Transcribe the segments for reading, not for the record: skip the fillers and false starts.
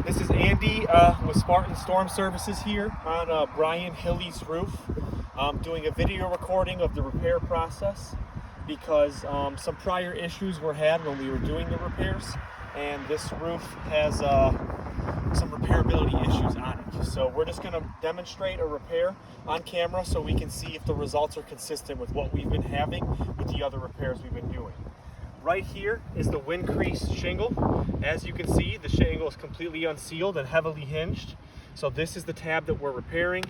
This is Andy with Spartan Storm Services here on Brian Hille's roof. Doing a video recording of the repair process because some prior issues were had when we were doing the repairs, and this roof has some repairability issues on it. So we're just going to demonstrate a repair on camera so we can see if the results are consistent with what we've been having with the other repairs we've been doing. Right here is the wind crease shingle. As you can see, the shingle is completely unsealed and heavily hinged. So this is the tab that we're repairing.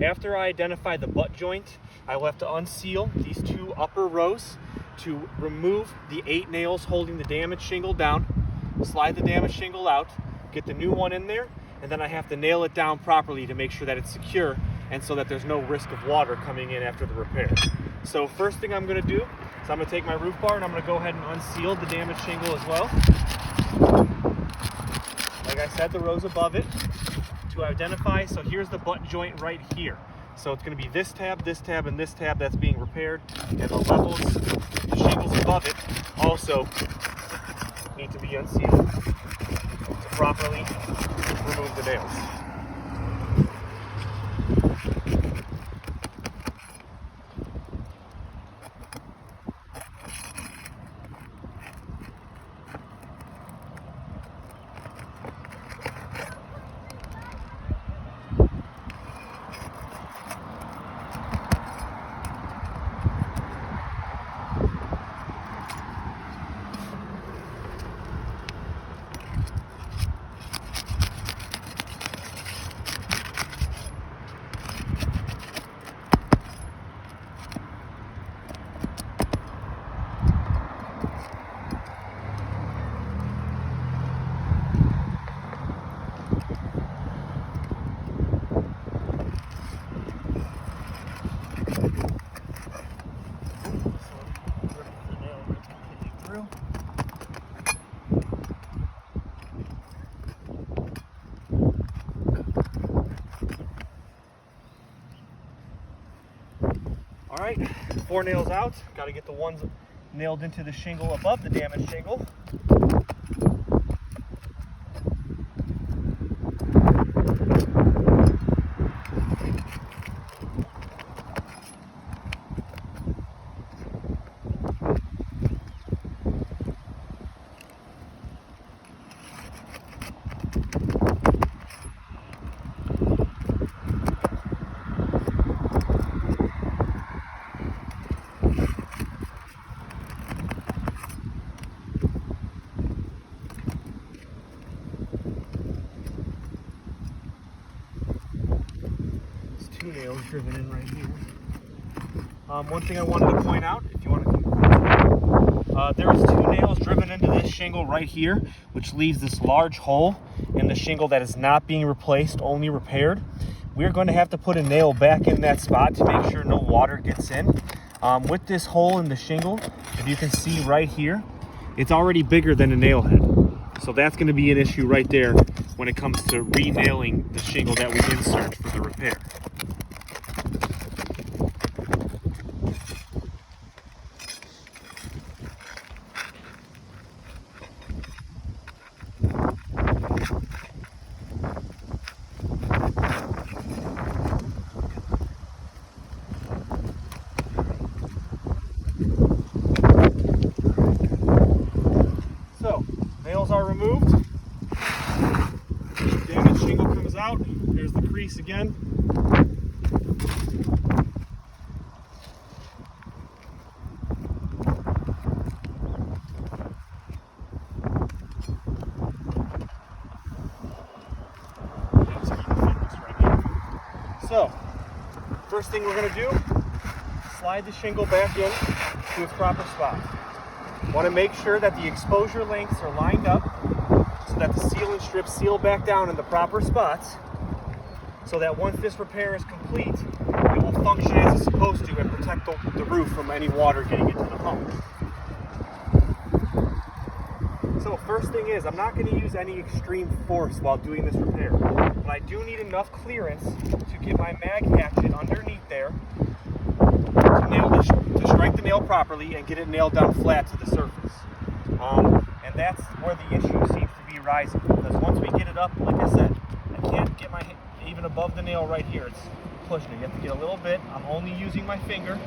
After I identify the butt joint, I will have to unseal these two upper rows to remove the 8 nails holding the damaged shingle down, slide the damaged shingle out, get the new one in there, and then I have to nail it down properly to make sure that it's secure and so that there's no risk of water coming in after the repair. So first thing I'm going to do is I'm going to take my roof bar and I'm going to go ahead and unseal the damaged shingle as well. Like I said, the rows above it to identify. So here's the butt joint right here. So it's going to be this tab, and this tab that's being repaired, and the levels, the shingles above it also need to be unsealed to properly remove the nails. All right, 4 nails out. Got to get the ones nailed into the shingle above the damaged shingle. Nails driven in right here. One thing I wanted to point out, if you want to come there's 2 nails driven into this shingle right here, which leaves this large hole in the shingle that is not being replaced, only repaired. We're going to have to put a nail back in that spot to make sure no water gets in. With this hole in the shingle, if you can see right here, it's already bigger than a nail head. So that's going to be an issue right there when it comes to re-nailing the shingle that we insert for the repair. So, nails are removed. Damaged shingle comes out. There's the crease again. So, first thing we're going to do, slide the shingle back in to its proper spot. Want to make sure that the exposure lengths are lined up so that the sealant strips seal back down in the proper spots, so that once this repair is complete, it will function as it's supposed to and protect the roof from any water getting into the home. So first thing is, I'm not going to use any extreme force while doing this repair, but I do need enough clearance to get my mag hatchet underneath there to strike the nail properly and get it nailed down flat to the surface. And that's where the issue seems to be rising, because once we get it up, like I said, I can't get my hand even above the nail right here. It's pushing it. You have to get a little bit. I'm only using my finger.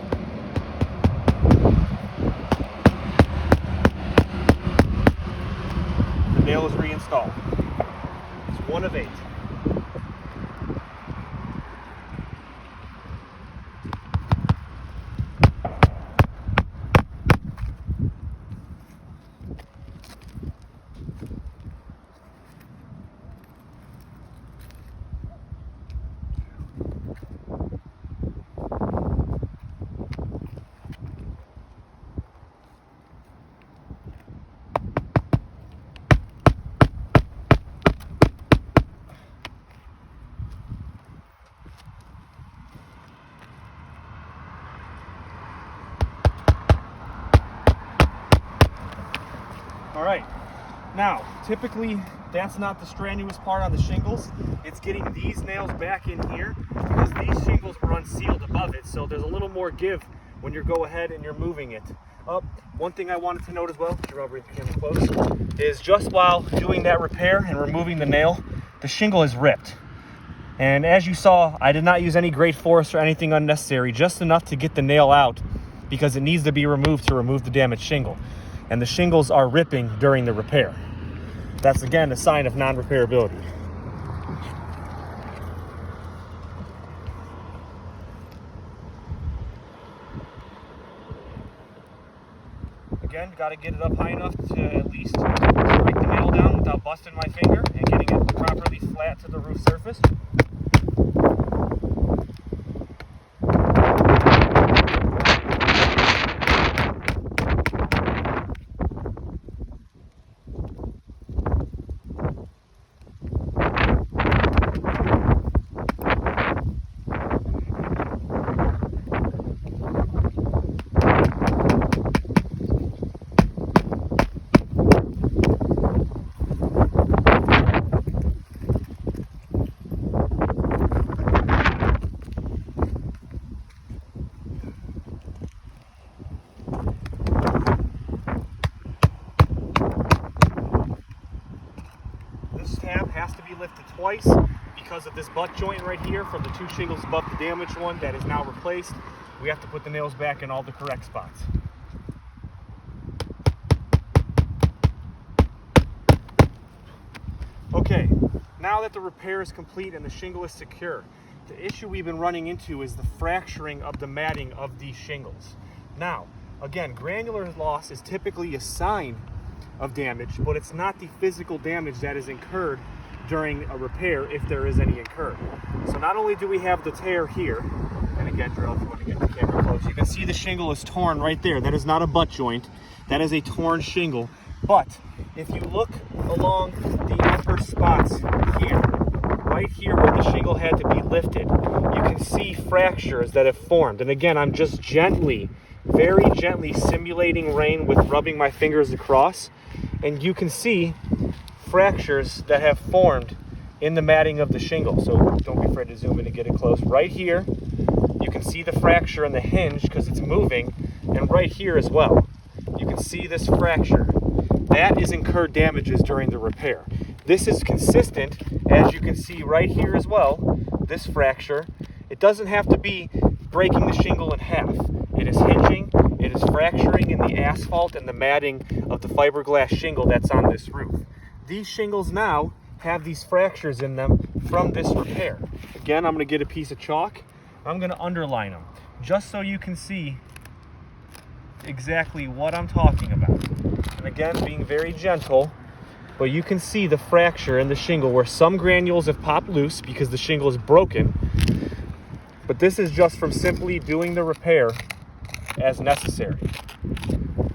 The nail is reinstalled. It's 1 of 8. All right, now typically that's not the strenuous part on the shingles. It's getting these nails back in here, because these shingles were unsealed above it, so there's a little more give when you go ahead and you're moving it up. One thing I wanted to note as well, bring the camera close, is just while doing that repair and removing the nail, the shingle is ripped. And as you saw, I did not use any great force or anything unnecessary, just enough to get the nail out, because it needs to be removed to remove the damaged shingle. And the shingles are ripping during the repair. That's again a sign of non-repairability. Again, got to get it up high enough to at least break the nail down without busting my finger and getting it properly flat to the roof surface. Has to be lifted twice because of this butt joint right here from the 2 shingles above the damaged one that is now replaced. We have to put the nails back in all the correct spots. Okay, now that the repair is complete and the shingle is secure, the issue we've been running into is the fracturing of the matting of these shingles. Now, again, granular loss is typically a sign of damage, but it's not the physical damage that is incurred during a repair, if there is any incurred. So not only do we have the tear here, and again, Drew, if you want to get the camera close, you can see the shingle is torn right there. That is not a butt joint, that is a torn shingle. But if you look along the upper spots here, right here where the shingle had to be lifted, you can see fractures that have formed. And again, I'm just gently, very gently simulating rain with rubbing my fingers across, and you can see fractures that have formed in the matting of the shingle. So don't be afraid to zoom in and get it close. Right here, you can see the fracture in the hinge because it's moving, and right here as well. You can see this fracture. That is incurred damages during the repair. This is consistent, as you can see right here as well, this fracture. It doesn't have to be breaking the shingle in half. It is hinging, it is fracturing in the asphalt and the matting of the fiberglass shingle that's on this roof. These shingles now have these fractures in them from this repair. Again, I'm going to get a piece of chalk. I'm going to underline them just so you can see exactly what I'm talking about. And again, being very gentle, but you can see the fracture in the shingle where some granules have popped loose because the shingle is broken. But this is just from simply doing the repair as necessary.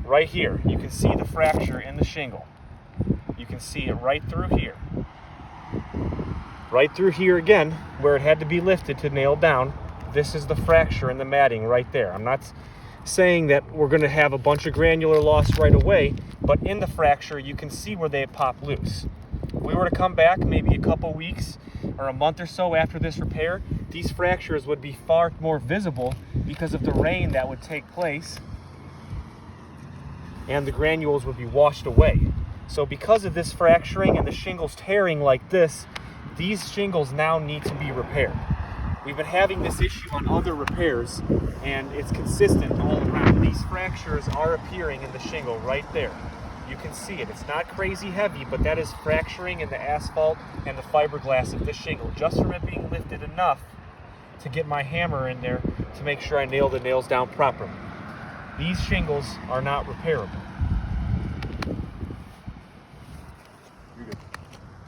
Right here, you can see the fracture in the shingle. You can see it right through here. Right through here again, where it had to be lifted to nail down. This is the fracture in the matting right there. I'm not saying that we're going to have a bunch of granular loss right away, but in the fracture, you can see where they pop loose. If we were to come back maybe a couple weeks or a month or so after this repair, these fractures would be far more visible because of the rain that would take place, and the granules would be washed away. So because of this fracturing and the shingles tearing like this, these shingles now need to be repaired. We've been having this issue on other repairs, and it's consistent all around. These fractures are appearing in the shingle right there. You can see it. It's not crazy heavy, but that is fracturing in the asphalt and the fiberglass of this shingle, just from it being lifted enough to get my hammer in there to make sure I nail the nails down properly. These shingles are not repairable.